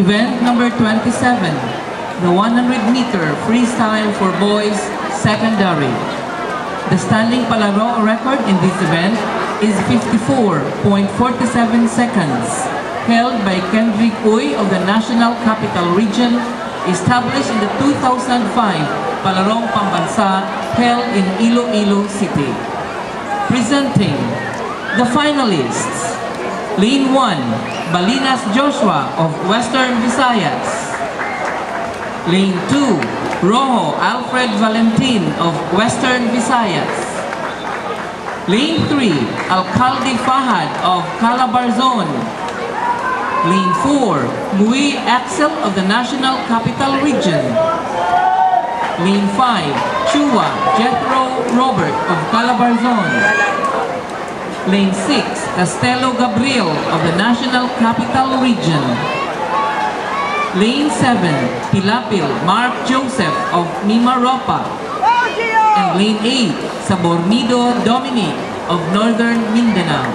Event number 27, the 100-meter freestyle for boys secondary. The standing palaro record in this event is 54.47 seconds, held by Kendrick Uy of the National Capital Region, established in the 2005 Palarong Pambansa held in Iloilo City. Presenting the finalists: Lane 1, Balinas Joshua of Western Visayas. Lane 2, Rojo Alfred Valentin of Western Visayas. Lane 3, Alcalde Fahad of Calabarzon. Lane 4, Mui Axel of the National Capital Region. Lane 5, Chua Jethro Robert of Calabarzon. Lane 6, Castelo Gabriel of the National Capital Region. Lane 7, Pilapil Mark Joseph of Mimaropa. And Lane 8, Sabornido Dominic of Northern Mindanao.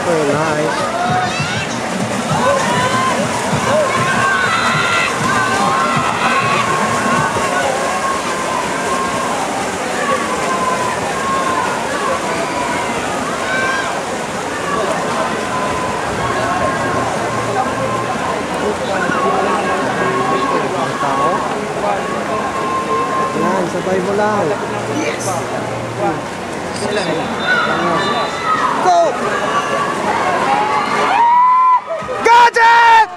Very nice. Yan, sabay mo lang. Yes! Go! Got it!